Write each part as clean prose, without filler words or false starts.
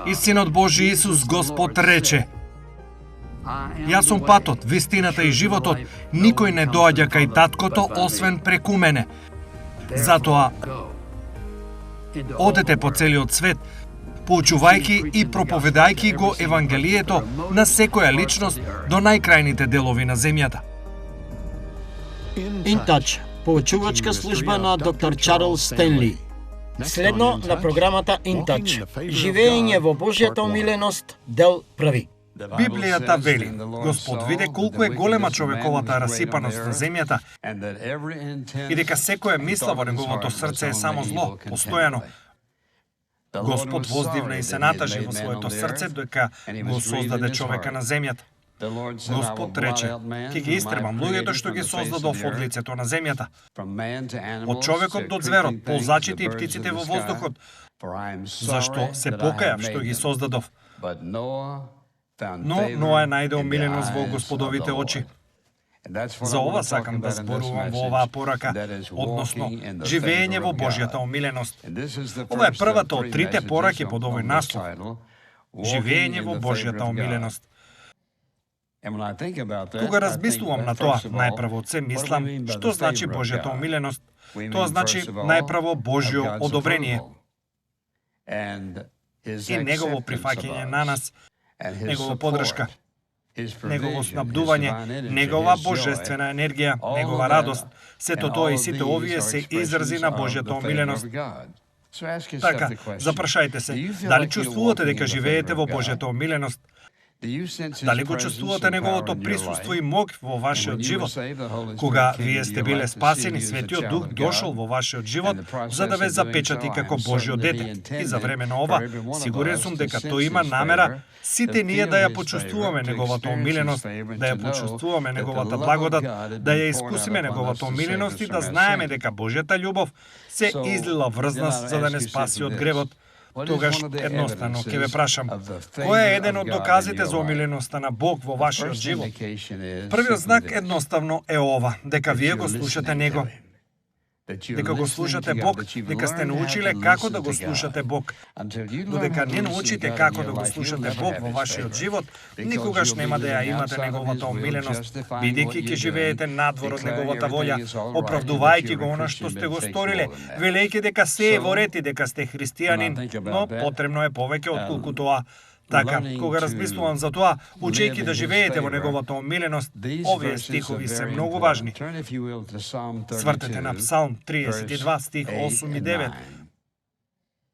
И Синот Божи Исус Господ рече: Јас сум патот, вистината и животот, никој не доаѓа кај Таткото освен преку мене. Затоа одете по целиот свет, поучувајќи и проповедајќи го Евангелието на секоја личност до најкрајните делови на земјата. InTouch, поучувачка служба на доктор Чарлс Стенли. Следно на програмата InTouch. Живеење во Божјата омиленост, дел 1. Библијата вели: Господ виде колку е голема човековата расипаност на земјата и дека секоја мисла во неговото срце е само зло, постојано. Господ воздивна и се натажи во своето срце дека го создаде човека на земјата. Господ рече: ќе ги истребам луѓето што ги создадов од лицето на земјата, од човекот до зверот, ползачите и птиците во воздухот, зашто се покајав што ги создадов. Но Ноа најде омиленост во Господовите очи. За ова сакам да зборувам во оваа порака, односно живеење во Божјата омиленост. Ова е првата од трите пораки под овој наслов. Живеење во Божјата омиленост. Кога размислувам на тоа, најпрво од се мислам што значи Божјата омиленост. Тоа значи најпрво Божјо одобрение и негово прифаќање на нас, негова поддршка, негово снабдување, негова божествена енергија, негова радост. Сето тоа и сите овие се изрази на Божјата омиленост. Така, запрашајте се, дали чувствувате дека живеете во Божјата омиленост? Дали го чувствувате неговото присуство и мог во вашиот живот? Кога вие сте биле спасени, Светиот Дух дошол во вашиот живот за да ве запечати како Божјо дете. И за време на ова, сигурен сум дека тој има намера сите ние да ја почувствуваме неговата омиленост, да ја почувствуваме неговата благодат, да ја искусиме неговата омиленост и да знаеме дека Божјата љубов се излила врз нас за да не спаси од гревот. Тогаш едноставно ќе ве прашам, кој е еден од доказите за омиленоста на Бог во вашиот живот? Првиот знак едноставно е ова, дека вие го слушате Него. Дека го слушате Бог, дека сте научиле како да го слушате Бог. Додека не научите како да го слушате Бог во вашиот живот, никогаш нема да ја имате неговата омиленост, бидејќи ќе живеете надвор од неговата волја, оправдувајќи го она што сте го сториле, велејќи дека се е во ред и дека сте христијанин, но потребно е повеќе отколку тоа. Така, кога размислувам за тоа, учејќи да живеете во неговата омиленост, овие стихови се многу важни. Свртете на Псалм 32, стих 8 и 9.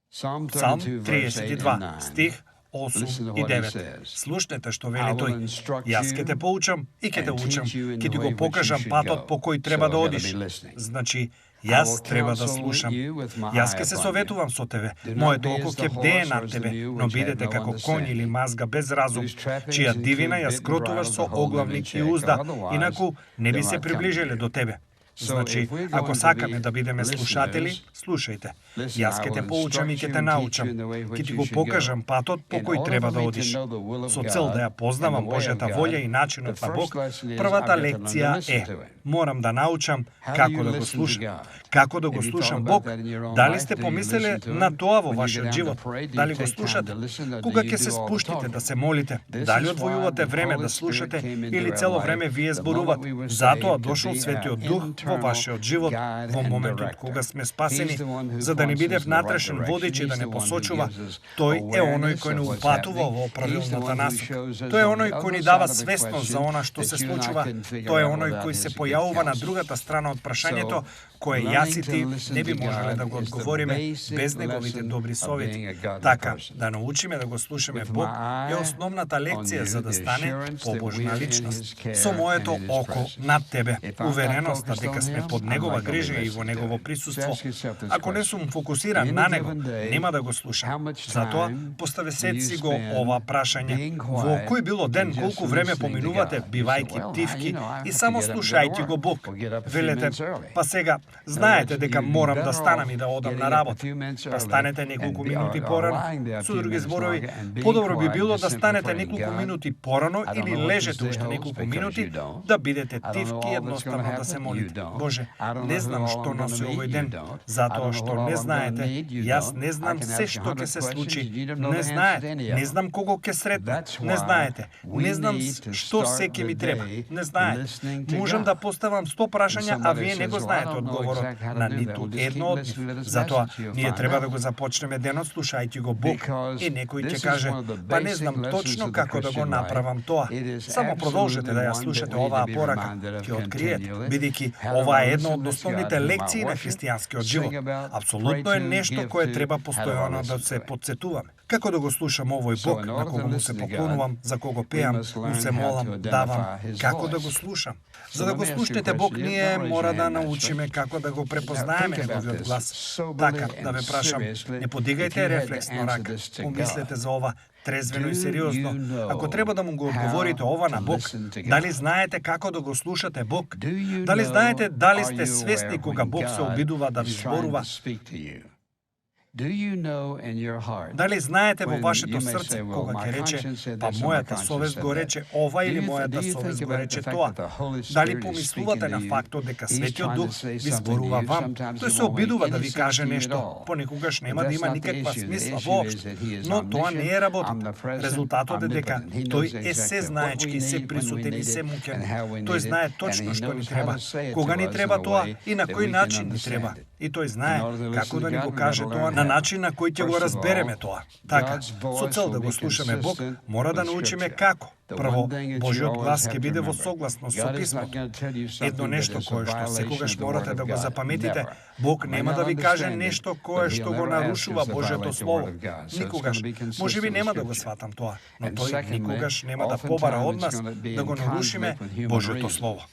Псалм 32, стих 8 и 9. Слушнете што вели тој. Јас ќе те поучам и ќе те учам, ќе ти го покажам патот по кој треба да одиш. Значи, јас треба да слушам. Јас ќе се советувам со тебе. Моето око ќе бдее над тебе, но бидете како коњ или мазга без разум, чија дивина ја скротуваш со оглавник и узда, инаку не би се приближеле до тебе. Значи, ако сакаме да бидеме слушатели, слушајте. Јас ќе те поучам и ќе те научам. Ќе ти го покажам патот по кој треба да одиш. Со цел да ја познавам Божјата волја и начинот на Бог, првата лекција е: морам да научам како да го слушам. Како да го слушам Бог? Дали сте помислеле на тоа во вашиот живот? Дали го слушате? Кога ќе се спуштите да се молите? Дали одвојувате време да слушате или цело време вие зборувате? Затоа дошол Светиот Дух во вашиот живот, во моментот кога сме спасени, за да не биде внатрешен водич и да не посочува. Тој е оној кој не упатува во правилната насока. Тој е оној кој ни дава свесност за она што се случува. Тој е оној кој се појавува на другата страна од прашањето, кое јас и ти не би можеле да го одговориме без неговите добри совети. Така, да научиме да го слушаме Бог е основната лекција за да стане побожна личност. Со моето око над тебе, увереноста дека сме под негова грижа и во негово присуство. Ако не сум фокусиран на него, нема да го слушам. Затоа поставе си го ова прашање: во кој било ден колку време поминувате бивајќи тивки и само слушајќи го Бог? Велете: па сега, знаеш знаете дека морам да станам и да одам на работа. Па станете неколку минути порано. Со други зборови, подобро би било да станете неколку минути порано или лежете уште неколку минути да бидете тивки едноставно да се молите. Боже, не знам што носи овој ден, затоа што не знаете, јас не знам се што ќе се случи, не знаете, не знам кого ќе сретнам, не знаете, не знам што се ќе ми треба, не знаете. Можам да поставам 100 прашања, а вие не го знаете одговорот на ниту едно од нив. Затоа ние треба да го започнеме денот слушајќи го Бог. И некој ќе каже, па не знам точно како да го направам тоа. Само продолжете да ја слушате оваа порака, ќе откриете, бидејќи ова е една од основните лекции на христијанскиот живот. Апсолутно е нешто кое треба постојано да се потсетуваме. Како да го слушам овој Бог, на кого му се поклонувам, за кого пеам, му се молам, давам, како да го слушам? За да го слушнете Бог, ние мора да научиме како да го препознаеме неговиот глас. Така, да ве прашам, не подигајте рефлексно рака, помислете за ова трезвено и сериозно. Ако треба да му го одговорите ова на Бог, дали знаете како да го слушате Бог? Дали знаете дали сте свесни кога Бог се обидува да ви зборува? Дали знаете во вашето срце кога ќе рече, па мојата совест го рече ова или мојата совест го рече тоа? Дали помислувате на фактот дека Светиот Дух ви зборува вам? Тој се обидува да ви каже нешто, понекогаш нема да има никаква смисла воопшто, но тоа не е работата. Резултатот е дека тој е се знаечки, се присутен и се мукен. Тој знае точно што ни треба, кога ни треба тоа и на кој начин ни треба. И тој знае како да ни го каже тоа на начин на кој ќе го разбереме тоа. Така, со цел да го слушаме Бог, мора да научиме како. Прво, Божиот глас ќе биде во согласност со Писмото. Едно нешто кое што секогаш морате да го запаметите, Бог нема да ви каже нешто кое што го нарушува Божиото Слово. Никогаш. Можеби нема да го сватам тоа, но тој никогаш нема да побара од нас да го нарушиме Божиото Слово.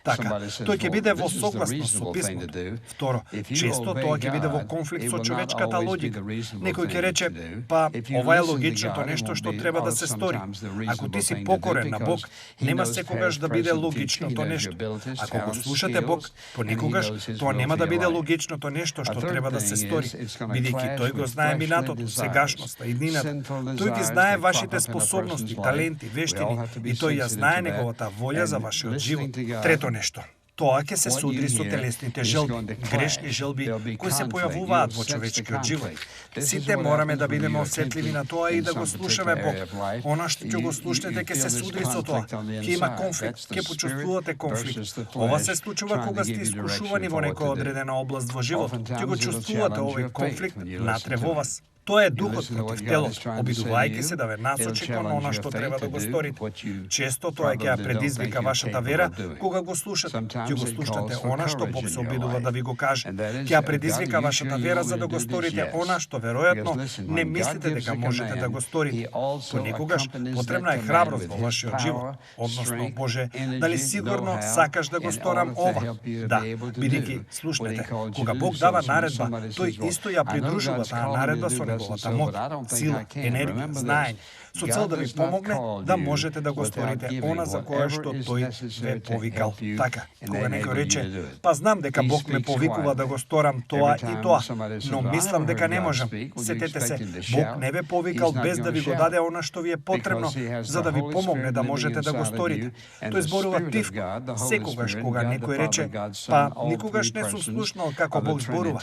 Така, тој ќе биде во согласност со Писмото. Второ, често тоа ќе биде во конфликт со човечката логика. Некој ќе рече, па, ова е логичното нешто што треба да се стори. Ако ти си покорен на Бог, нема секогаш да биде логичното нешто. Ако го слушате Бог, понекогаш тоа нема да биде логичното нешто што треба да се стори, бидејќи тој го знае минатото, сегашноста, иднината. Тој ги знае вашите способности, таленти, вештини и тој ја знае неговата волја за вашиот живот. Трето нешто. Тоа ќе се судри со телесните желби, грешни желби кои се појавуваат во човечкиот живот. Сите мораме да бидеме осетливи на тоа и да го слушаме Бог. Она што ќе го слушнете ќе се судри со тоа. Ќе има конфликт, ќе почувствувате конфликт. Ова се случува кога сте искушувани во некоја одредена област во животот. Ќе го чувствувате овој конфликт натре во вас. Тоа е духот против телото, обидувајќи се да ве насочи кон она што треба да го сторите. Често тоа ќе ја предизвика вашата вера кога го слушате. Ќе го слушате она што Бог се обидува да ви го каже. Ќе ја предизвика вашата вера за да го сторите она што веројатно не мислите дека можете да го сторите. Понекогаш потребна е храброст во вашиот живот. Односно, Боже, дали сигурно сакаш да го сторам ова? Да, бидејќи слушнете, кога Бог дава наредба, тој исто ја придружува таа наредба со неговата моќ, сила, енергија, знаење, со цел да ви помогне да можете да го сторите она за кое што тој ве повикал. Така, кога некој рече, па знам дека Бог ме повикува да го сторам тоа и тоа, но мислам дека не можам. Сетете се, Бог не ве повикал без да ви го даде она што ви е потребно за да ви помогне да можете да го сторите. Тој зборува тивко. Секогаш кога некој рече, па никогаш не сум слушнал како Бог зборува,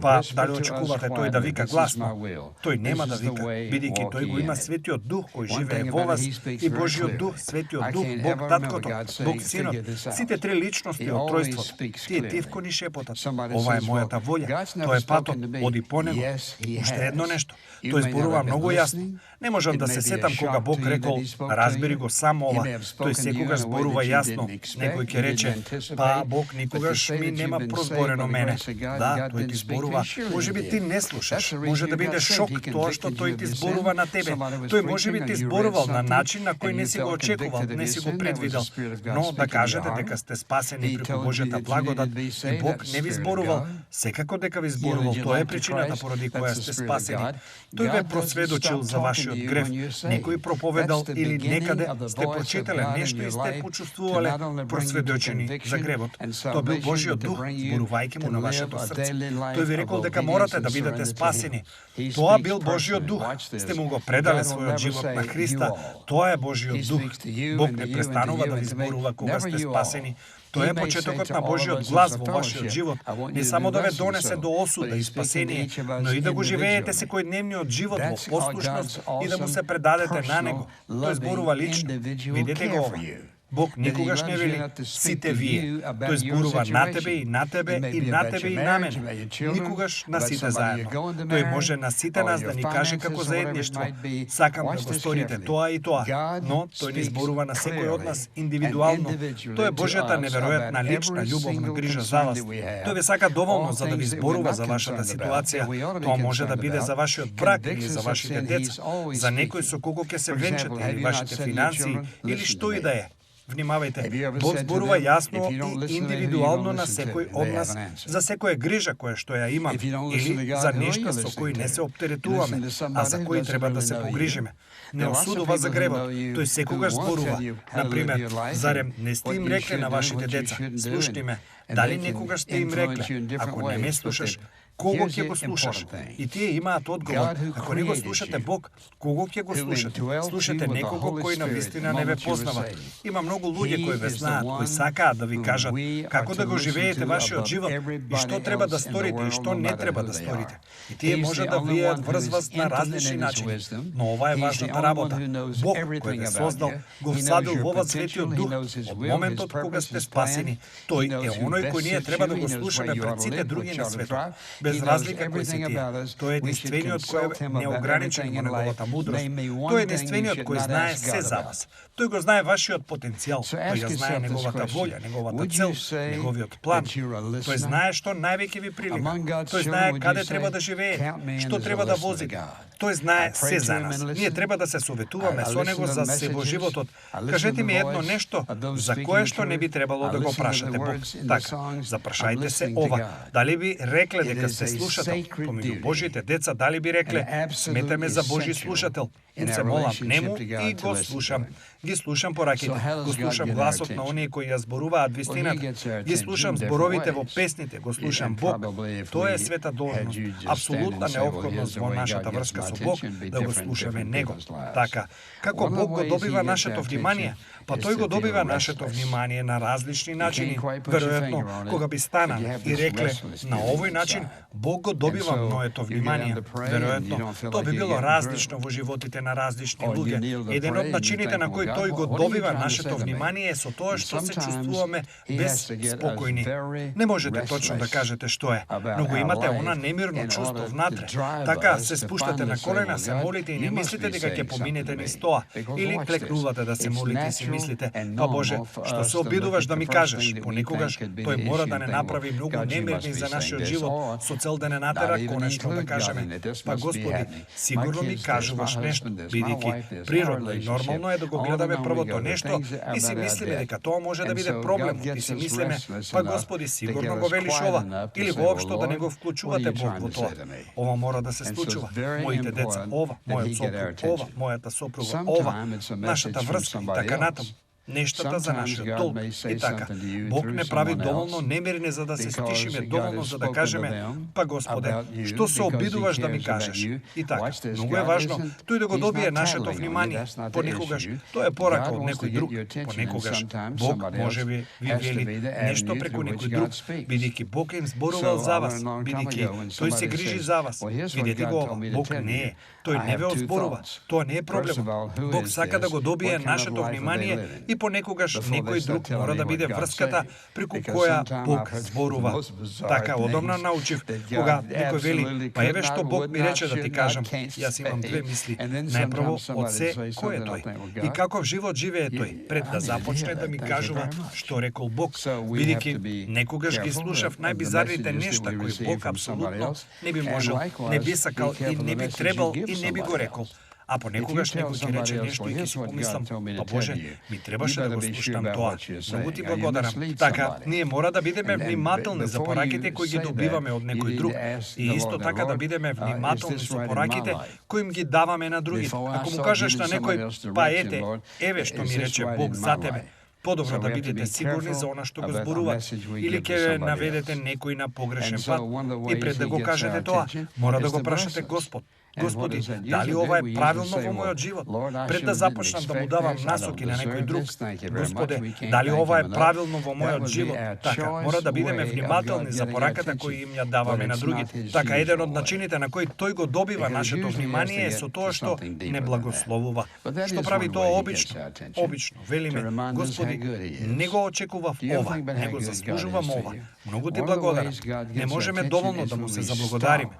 па дали очекувате тој да вика гласно? Тој нема да вика, бидејќи тој го има Светиот Дух кој живее во вас и Божиот Дух, Светиот Дух, Бог Таткото, Бог Синот, сите три личности од тројството. Тие тивко ни шепотат. Ова е мојата волја, тоа е патот, оди по него. Уште едно нешто. Тој зборува многу јасно. Не можам да се сетам кога Бог рекол, разбери го само ова. Тој секогаш зборува јасно. Некој ќе рече, па Бог никогаш ми нема прозборено мене. Да, тој ти зборува. Можеби ти не слушаш. Може да бидеш шок тоа што тој ти зборува на тебе. Тој можеби ти зборувал на начин на кој не си го очекувал, не си го предвидел. Но да кажете дека сте спасени преку Божјата благодат и Бог не ви зборувал, секако дека ви зборувал, тоа е причината поради која сте спасени. Тој ве просведочил за вашиот грев, некој проповедал или некаде сте прочитале нешто и сте почувствувале просведочени за гревот. Тоа бил Божјиот дух, зборувајќи му на вашето срце. Тој ви рекол дека морате да бидете спасени. Тоа бил Божјиот дух. Сте му го предале својот живот на Христа. Тоа е Божјиот дух. Бог не престанува да ви зборува кога сте спасени. Тоа е почетокот на Божјиот глас во вашиот живот. Не само да ве донесе до осуда и спасение, но и да го живеете секојдневниот живот во послушност и да му се предадете на Него. Тој зборува лично. Видете го ова. Бог никогаш не вели сите вие. Тој зборува на тебе и на тебе и на тебе и на мене. Никогаш на сите заедно. Тој може на сите нас да ни каже како заедништво. Сакам да го сторите тоа и тоа. Но тој ни зборува на секој од нас индивидуално. Тоа е Божјата неверојатна лична љубовна грижа за вас. Тој ве сака доволно за да ви зборува за вашата ситуација. Тоа може да биде за вашиот брак или за вашите деца, за некој со кого ќе се венчате или вашите финансии или што и да е. Внимавајте, Бог зборува јасно и индивидуално на секој од нас за секоја грижа која што ја има или за нешта со кои не се оптеретуваме, а за кои треба да се погрижиме. Не осудува за гревот, тој секогаш зборува. Например, зарем не сте им рекле на вашите деца, слушни ме, дали некогаш сте им рекле, ако не ме слушаш, кого ќе го слушаш? И тие имаат одговор. Ако не го слушате Бог, кого ќе го слушате? Слушате некого кој навистина не ве познава. Има многу луѓе кои ве знаат, кои сакаат да ви кажат како да го живеете вашиот живот и што треба да сторите и што не треба да сторите. И тие може да влијаат врз вас на различни начини. Но ова е важната работа. Бог кој ве создал, го всадил во вас Светиот Дух. Од моментот кога сте спасени, тој е оној кој ние треба да го слушаме пред сите други на светот. Без разлика кој се тие. Тој е единствениот кој е неограничен во неговата мудрост. Тој е единствениот кој знае се за вас. Тој го знае вашиот потенцијал. Тој ја знае неговата волја, неговата цел, неговиот план. Тој знае што највеќе ви прилика. Тој знае каде треба да живее, што треба да возите. Тој знае се за нас. Ние треба да се советуваме со него за се во животот. Кажете ми едно нешто за кое што не би требало да го прашате Бог. Така, запрашајте се ова. Дали би рекле дека сте слушател помеѓу Божите деца, дали би рекле сметаме за Божи слушател? Се молам нему и го слушам. Ги слушам пораките, го слушам гласот на оние кои ја зборуваат вистината, ги слушам зборовите во песните, го слушам Бог. Тоа е света должност, апсолутна неопходност во нашата врска со Бог, да го слушаме Него. Така, како Бог го добива нашето внимание, па тој го добива нашето внимание на различни начини. Веројатно, кога би станале и рекле на овој начин, Бог го добива моето внимание. Веројатно, тоа би било различно во животите на различни луѓе. Еден од начините на кој тој го добива нашето внимание е со тоа што се чувствуваме безспокојни. Не можете точно да кажете што е, но го имате она немирно чувство внатре. Така се спуштате на колена, се молите и не мислите дека ќе поминете низ тоа. Или клекнувате да се молите и си мислите, па Боже, што се обидуваш да ми кажеш? Понекогаш тој мора да не направи многу немирни за нашиот живот, со цел да не натера конечно да кажеме, па Господи, сигурно ми кажуваш нешто, бидејќи природно и нормално е да го гледаме првото нешто и си мислиме дека тоа може да биде проблем. И си мислиме, па Господи, сигурно го велиш ова, или воопшто да не го вклучувате Бог во тоа. Ова мора да се случува. Моите деца, ова, мојот сопруг, ова, мојата сопруга, ова, нашата врска и така натаму. Нештата за нашиот долг. И така, Бог не прави доволно немирни за да се стишиме, доволно за да кажеме, па Господе, што се обидуваш да ми кажеш? И така, многу е важно тој да го добие нашето внимание. Понекогаш тоа е порака од некој друг. Понекогаш Бог може би ви вели нешто преку некој друг, бидејќи Бог им зборувал за вас, бидејќи тој се грижи за вас. Видете го, Бог не е. Тој не ве озборува. Тоа не е проблем. Бог сака да го добие нашето внимание и понекогаш некој друг мора да биде врската преку која Бог зборува. Така одамна научив, кога некој вели, па еве што Бог ми рече да ти кажам, јас имам две мисли. Најпрво, од се, кој е тој? И каков живот живее тој, пред да започне да ми кажува што рекол Бог, бидејќи некогаш ги слушав најбизарните нешта кои Бог апсолутно не би можел, не би сакал и не би требал и не би го рекол. А понекогаш некој ќе рече нешто и ќе си помислам, па Боже, ми требаше да го слушам тоа. Многу ти благодарам. Така, ние мора да бидеме внимателни за пораките кои ги добиваме од некој друг и исто така да бидеме внимателни со пораките кои им ги даваме на другите. Ако му кажеш на некој, па ете, еве што ми рече Бог за тебе, подобро да бидете сигурни за она што го зборува. Или ќе наведете некој на погрешен пат и пред да го кажете тоа, мора да го прашате Господ. Господи, дали ова е правилно во мојот живот? Пред да започнам да му давам насоки на некој друг, Господе, дали ова е правилно во мојот живот? Така, мора да бидеме внимателни за пораката кои им ја даваме на другите. Така, еден од начините на кој тој го добива нашето внимание е со тоа што не благословува. Што прави тоа обично? Обично, велиме, Господи, не го очекував ова, не го заслужувам ова. Многу ти благодарам. Не можеме доволно да му се заблагодариме.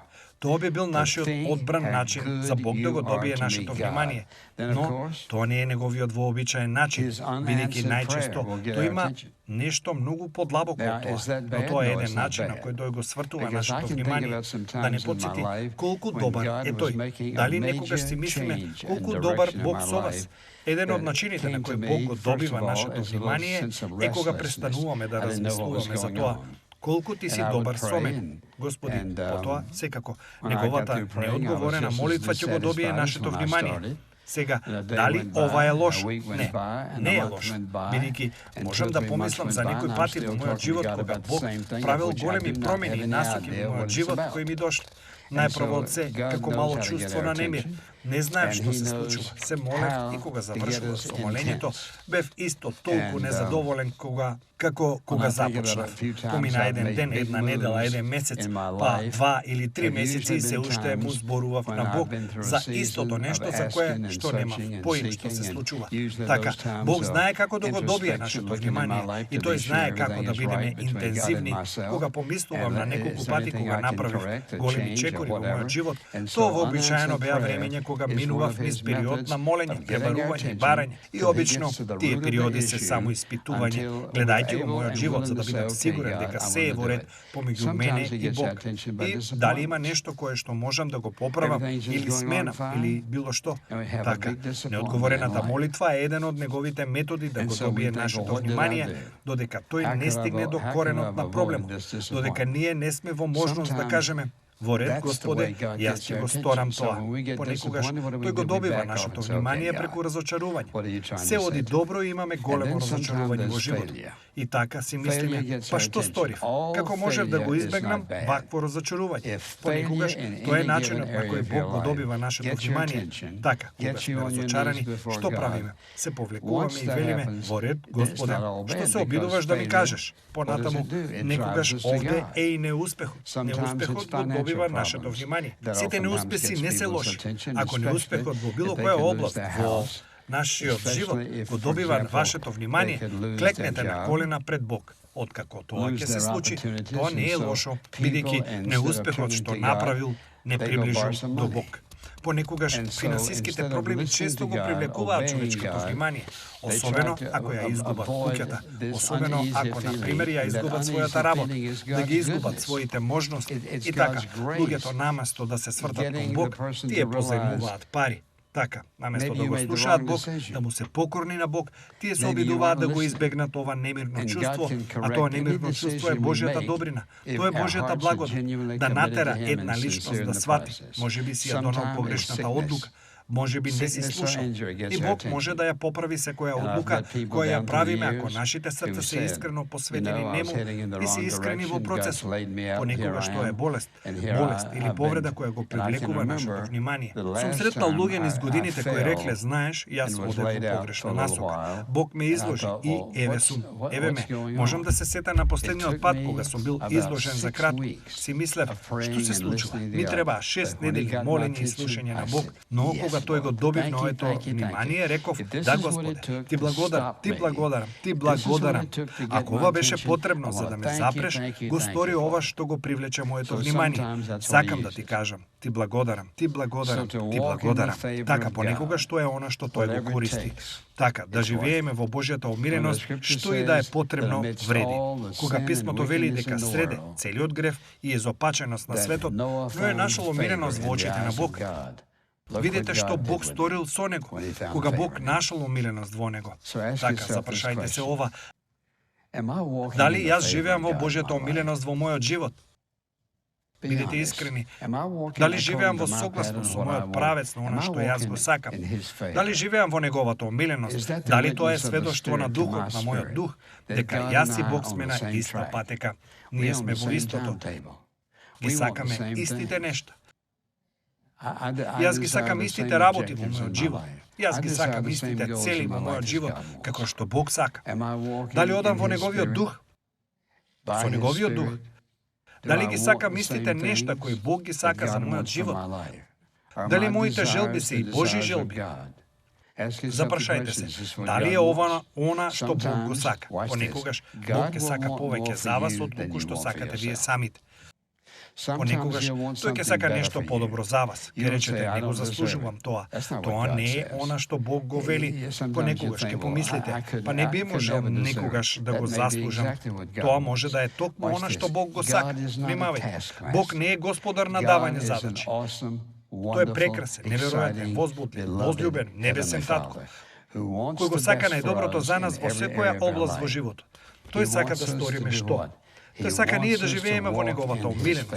Тоа би бил нашиот одбран начин за Бог да го добие нашето внимание. Но тоа не е неговиот вообичаен начин, бидејќи најчесто тој има нешто многу подлабоко од тоа. Но тоа е еден начин на кој тој го свртува нашето внимание. Да не потсети колку добар е тој. Дали некогаш си мислиме колку добар Бог со вас? Еден од начините на кој Бог го добива нашето внимание е кога престануваме да размислуваме за тоа колку ти си добар со мене. Господи, потоа секако неговата неодговорена молитва ќе го добие нашето внимание. Сега, дали ова е лошо? Не, не е лошо. Бидејќи можам да помислам за некој пати во мојот живот кога Бог правил големи промени и насоки во мојот живот кои ми дошли. Најпрво од се, како мало чувство на немир. Не знаев што се случува. Се молев и кога завршував со молењето, бев исто толку незадоволен кога започнав. Помина еден ден, една недела, еден месец, па 2 или 3 месеци и се уште му зборував на Бог за истото нешто за кое што немав поим што се случува. Така, Бог знае како да го добие нашето внимание и тој знае како да бидеме интензивни. Кога помислувам на неколку пати кога направив големи чекори во мојот живот, тоа вообичаено беа времења кога минував низ период на молење, пребарување, барање и обично тие периоди се само испитување, гледајќи во мојот живот за да бидам сигурен дека се е во ред помеѓу мене и Бог. И дали има нешто кое што можам да го поправам или сменам или било што. Така, неодговорената молитва е еден од неговите методи да го добие нашето внимание, додека тој не стигне до коренот на проблемот, додека ние не сме во можност да кажеме во ред, Господе, јас ќе го сторам тоа. Понекогаш тој го добива нашето внимание преку разочарување. Се оди добро и имаме големо разочарување во животот. И така си мислиме, па што сторив? Како можев да го избегнам вакво разочарување? Понекогаш тоа е начинот на кој Бог го добива нашето внимание. Така, кога сме разочарани, што правиме? Се повлекуваме и велиме, во ред, Господе, што се обидуваш да ми кажеш? Понатаму, некогаш овде е и неуспехот. Неуспехот го добива нашето внимание. Сите неуспеси не се лоши. Ако неуспехот во било која област во нашиот живот го добива вашето внимание, клекнете на колена пред Бог. Откако тоа ќе се случи, тоа не е лошо, бидејќи неуспехот што направил не приближил до Бог. Понекогаш финансиските проблеми често го привлекуваат човечкото внимание, особено ако ја изгубат куќата, особено ако, на пример, ја изгубат својата работа, да ги изгубат своите можности и така, луѓето наместо да се свртат кон Бог, тие позајмуваат пари. Така, наместо да го слушаат Бог, да му се покорни на Бог, тие се обидуваат да го избегнат ова немирно чувство, а тоа немирно чувство е Божјата добрина, тоа е Божјата благодат, да натера една личност да свати, можеби си ја донал погрешната одлука, можеби не си слушал. И Бог може да ја поправи секоја одлука која ја правиме ако нашите срца се искрено посветени нему и се искрени во процесот. Понекогаш тоа е болест или повреда која го привлекува нашето внимание. Сум сретнал луѓе низ годините кои рекле, знаеш, јас одев во погрешна насока. Бог ме изложи и еве сум, еве ме. Можам да се сета на последниот пат кога сум бил изложен за кратко. Си мислев, што се случува? Ми треба 6 недели молење и слушање на Бог, но кога кога тој го добив на оето внимание, реков: да, Господе, ти благодарам. Ако ова беше потребно за да ме запреш, го стори ова што го привлече моето внимание. Сакам да ти кажам, ти благодарам. Така, понекогаш што е она што тој го користи. Така, да живееме во Божјата умиреност, што и да е потребно, вреди. Кога писмото вели дека среде целиот грев и езопаченост на светот, но е нашол умиреност во очите на Бог. Видете што Бог сторил со него, кога Бог нашол умиреност во него. Така, запрашајте се ова: дали јас живеам во Божјата умиреност во мојот живот? Бидете искрени. Дали живеам во согласно со мојот правец на она што јас го сакам? Дали живеам во неговата умиленост? Дали тоа е сведоштво на духот, на мојот дух, дека јас и Бог сме на иста патека? Ние сме во истото. Ги сакаме истите нешта. Јас ги сакам истите работи во мојот живот. Јас ги сакам истите цели во мојот живот, како што Бог сака. Дали одам во неговиот дух? Со неговиот дух. Дали ги сакам истите нешта кои Бог ги сака за мојот живот? Дали моите желби се и Божји желби? Запрашајте се, дали е ова она што Бог го сака? Понекогаш Бог ќе сака повеќе за вас отколку што сакате вие самите. Понекогаш тој ќе сака нешто подобро за вас. Ќе речете: не го заслужувам тоа. Тоа не е она што Бог го вели. Понекогаш ќе помислите: па не би можел некогаш да го заслужам. Тоа може да е токму она што Бог го сака. Внимавајте, Бог не е господар на давање задачи. Тој е прекрасен, неверојатен, возлюбен, небесен татко, кој го сака најдоброто за нас во секоја област во животот. Тој сака да сториме што? Тој сака ние да живееме во неговата умиленост.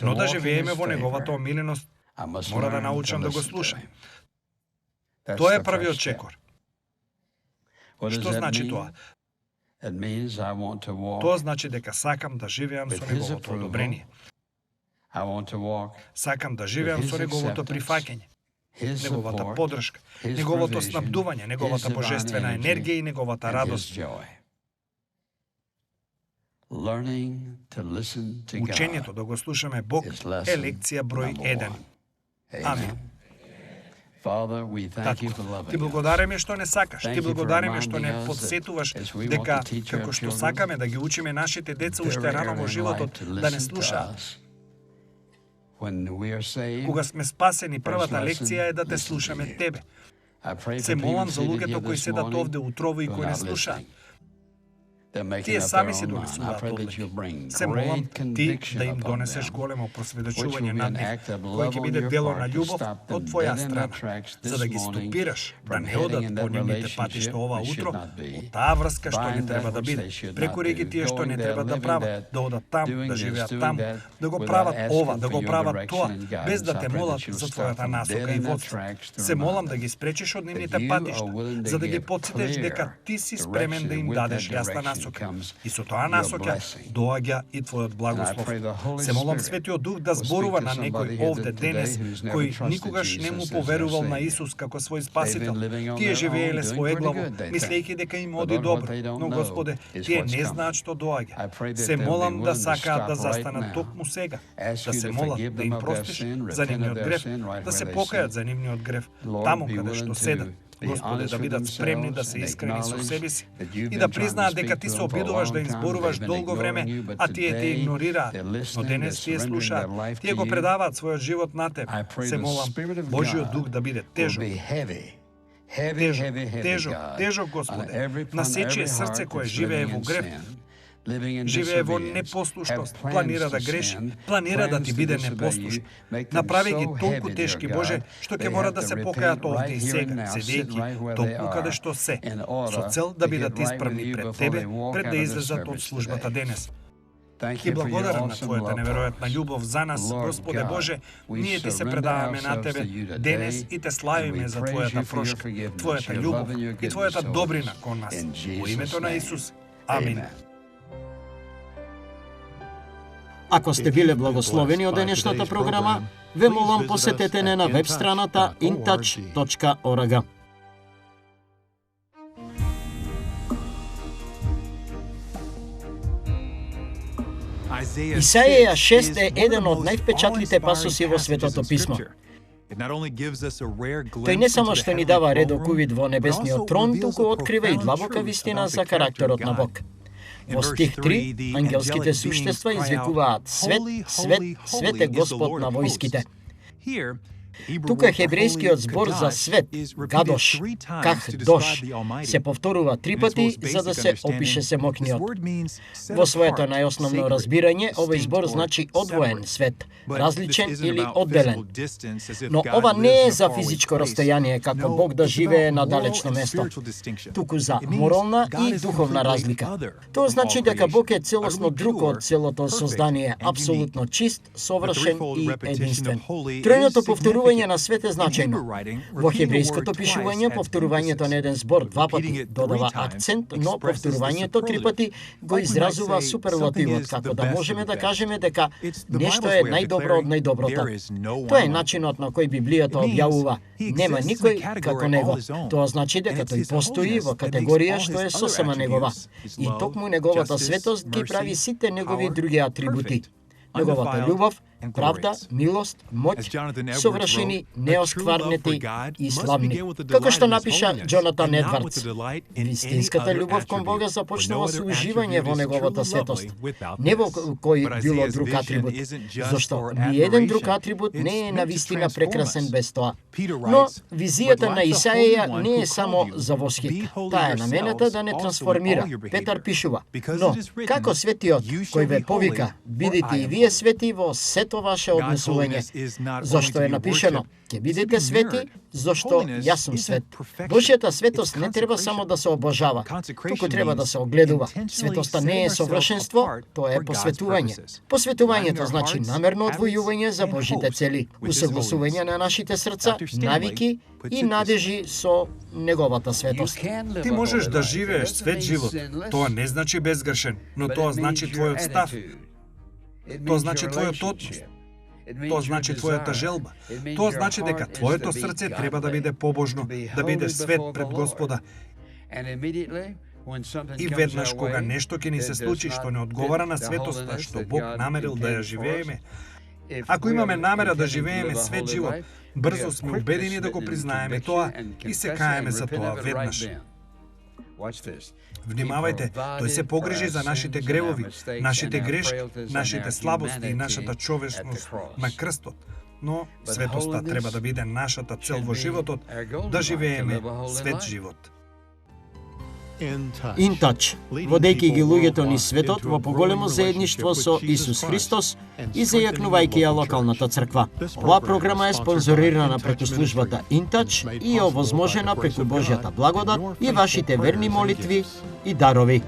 Но да живееме во неговата умиленост, мора да научам да го слушам. Тоа е првиот чекор. Што значи тоа? Тоа значи дека сакам да живеам со неговото одобрение. Сакам да живеам со неговото прифаќање, неговата поддршка, неговото снабдување, неговата божествена енергија и неговата радост. Учењето да го слушаме Бог е лекција број 1. Амин. Татко, ти благодариме што не сакаш, ти благодариме што не подсетуваш дека како што сакаме да ги учиме нашите деца уште рано во животот да не слушаат. Кога сме спасени, првата лекција е да те слушаме тебе. Се молам за луѓето кои седат овде утрово и кои не слушаат. Тие сами си донесуваат одлики. Се молам ти да им донесеш големо просведочување над нив, кој ќе биде дело на љубов од твоја страна, за да ги стопираш, да не одат по нивните патишта ова утро, од таа врска што не треба да биде. Прекори ги тие што не треба да прават, да одат таму, да живеат таму, да го прават ова, да го прават тоа, без да те молат за твојата насока и водство. Се молам да ги спречиш од нивните патишта, за да ги потсетиш дека ти си спремен да им дадеш јасна насока. И со тоа насока доаѓа и твојот благослов. Се молам Светиот Дух да зборува на некој овде денес кој никогаш не му поверувал на Исус како свој спасител. Тие живееле своеглаво, мислејќи дека им оди добро, но Господе, тие не знаат што доаѓа. Се молам да сакаат да застанат токму сега, да се молат да им простиш за нивниот грев, да се покајат за нивниот грев, таму каде што седат. Господе, да бидат спремни да се искрени со себе си и да признаат дека ти се обидуваш да им зборуваш долго време, а тие те игнорираат. Но денес тие слушаат, тие го предаваат својот живот на тебе. Се молам, Божјиот Дух да биде тежок. Тежок, Господе, насече срце кое живее во грев, живее во непослушност, планира да греши, планира да ти биде непослушен. Направи ги толку тешки, Боже, што ќе мора да се покајат овде и сега, седејќи толку каде што се, со цел да бидат исправни пред Тебе, пред да излезат од службата денес. Ти благодарам на Твојата неверојатна љубов за нас, Господе Боже, ние Ти се предаваме на Тебе денес и Те славиме за Твојата прошка, Твојата љубов и Твојата добрина кон нас. Во името на Исус. Амин. Ако сте биле благословени од денешната програма, ве молам посетете не на веб страната intouch.org. Исаија 6 е еден од највпечатлите пасоси во Светото Писмо. Тој не само што ни дава редок увид во небесниот трон, туку открива и длабока вистина за карактерот на Бог. Во стих 3, ангелските суштества извикуваат свет, свет, свет е Господ на војските. Тука хебрејскиот збор за свет, гадош, кахдош, се повторува 3 пати за да се опише семокниот. Во своето најосновно разбирање, овој збор значи одвоен свет, различен или одделен. Но ова не е за физичко растојание, како Бог да живее на далечно место, туку за морална и духовна разлика. Тоа значи дека Бог е целосно друг од целото создание, апсолутно чист, совршен и единствен. Тројното повторување на свет е значајно. Во хебрејското пишување, повторувањето на еден збор 2 пати додава акцент, но повторувањето 3 пати го изразува суперлативот, како да можеме да кажеме дека нешто е најдобро од најдоброто. Тоа е начинот на кој Библијата објавува. Нема никој како него. Тоа значи дека тој постои во категорија што е сосема негова. И токму неговата светост ги прави сите негови други атрибути. Неговата љубов, правда, милост, моќ, совршени, неоскварнети и славни. Како што напиша Џонатан Едвардс, вистинската љубов кон Бога започнува со уживање во неговата светост, не во кој било друг атрибут, зашто ни еден друг атрибут не е навистина прекрасен без тоа. Но визијата на Исаија не е само за восхит, таа е наменета да не трансформира. Петар пишува, но како светиот кој ве повика, бидете и вие свети во сето ваше однесување, зашто е напишано, ќе бидете свети, зашто јас сум свет. Божјата светост не треба само да се обожава, туку треба да се огледува. Светоста не е совршенство, тоа е посветување. Посветувањето значи намерно одвојување за Божите цели, усогласување на нашите срца, навики и надежи со неговата светост. Ти можеш да живееш свет живот. Тоа не значи безгрешен, но тоа значи твојот став. Тоа значи твојот однос. Тоа значи твојата желба. Тоа значи дека твоето срце треба да биде побожно, да биде свет пред Господа. И веднаш кога нешто ќе ни се случи што не одговара на светоста што Бог намерил да ја живееме, ако имаме намера да живееме свет живот, брзо сме убедени да го признаеме тоа и се каеме за тоа веднаш. Внимавајте, тој се погрижи за нашите гревови, нашите грешки, нашите слабости и нашата човечност на крстот. Но светоста треба да биде нашата цел во животот, да живееме свет живот. In touch, водејќи ги луѓето низ светот во поголемо заедништво со Исус Христос и зајакнувајќи ја локалната црква. Оваа програма е спонзорирана преку службата In Touch и е овозможена преку Божјата благодат и вашите верни молитви и дарови.